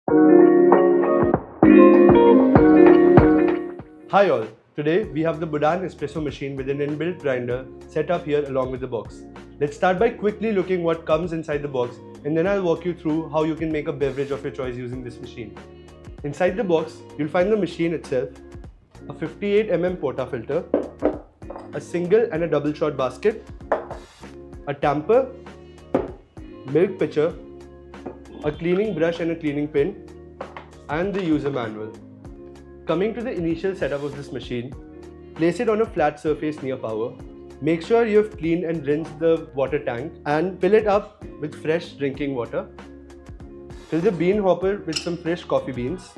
Hi all, today we have the Budan espresso machine with an inbuilt grinder set up here along with the box. Let's start by quickly looking what comes inside the box, and then I'll walk you through how you can make a beverage of your choice using this machine. Inside the box, you'll find the machine itself, a 58 portafilter, a single and a double shot basket, a tamper, milk pitcher, a cleaning brush and a cleaning pin, and the user manual. Coming to the initial setup of this machine, place it on a flat surface near power. Make sure you have cleaned and rinsed the water tank and fill it up with fresh drinking water. Fill the bean hopper with some fresh coffee beans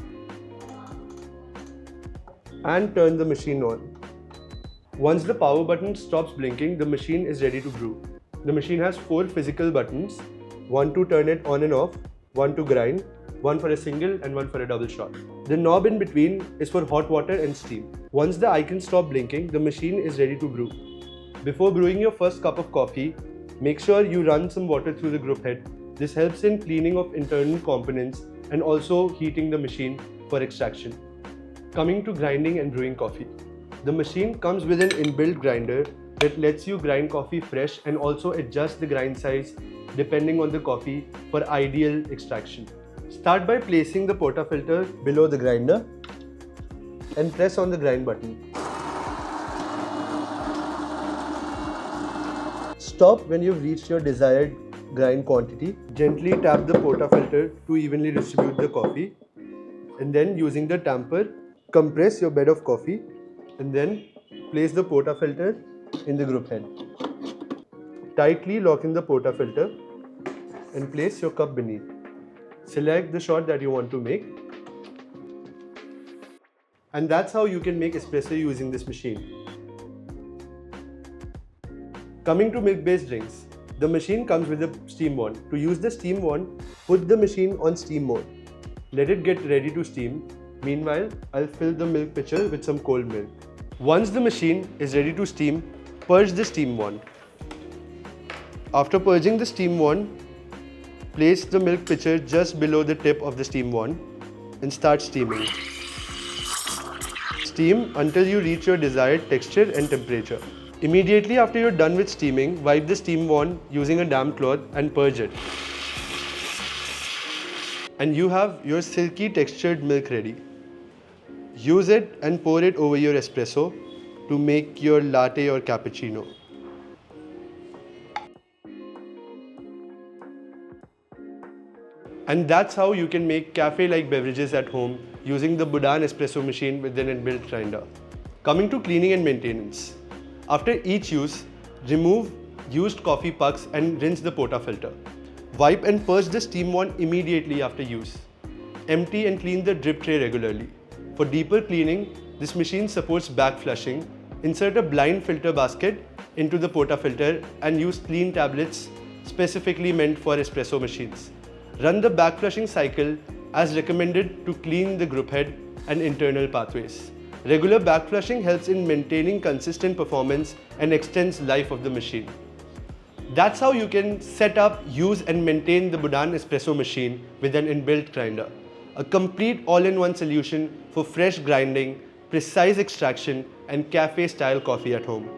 and turn the machine on. Once the power button stops blinking, the machine is ready to brew. The machine has 4 physical buttons, one to turn it on and off, one to grind, one for a single and one for a double shot. The knob in between is for hot water and steam. Once the icon stops blinking, the machine is ready to brew. Before brewing your first cup of coffee, make sure you run some water through the group head. This helps in cleaning of internal components and also heating the machine for extraction. Coming to grinding and brewing coffee. The machine comes with an inbuilt grinder that lets you grind coffee fresh and also adjust the grind size depending on the coffee for ideal extraction. Start by placing the portafilter below the grinder and press on the grind button. Stop when you've reached your desired grind quantity. Gently tap the portafilter to evenly distribute the coffee, and then using the tamper, compress your bed of coffee and then place the portafilter in the group head. Tightly lock in the portafilter and place your cup beneath. Select the shot that you want to make. And that's how you can make espresso using this machine. Coming to milk-based drinks, the machine comes with a steam wand. To use the steam wand, put the machine on steam mode. Let it get ready to steam. Meanwhile, I'll fill the milk pitcher with some cold milk. Once the machine is ready to steam, purge the steam wand. After purging the steam wand, place the milk pitcher just below the tip of the steam wand and start steaming. Steam until you reach your desired texture and temperature. Immediately after you're done with steaming, wipe the steam wand using a damp cloth and purge it. And you have your silky textured milk ready. Use it and pour it over your espresso to make your latte or cappuccino. And that's how you can make cafe-like beverages at home using the Budan espresso machine with an inbuilt grinder. Coming to cleaning and maintenance. After each use, remove used coffee pucks and rinse the portafilter. Wipe and purge the steam wand immediately after use. Empty and clean the drip tray regularly. For deeper cleaning, this machine supports back flushing. Insert a blind filter basket into the portafilter and use clean tablets specifically meant for espresso machines. Run the back flushing cycle as recommended to clean the group head and internal pathways. Regular back flushing helps in maintaining consistent performance and extends life of the machine. That's how you can set up, use and maintain the Budan espresso machine with an inbuilt grinder. A complete all-in-one solution for fresh grinding, precise extraction and cafe-style coffee at home.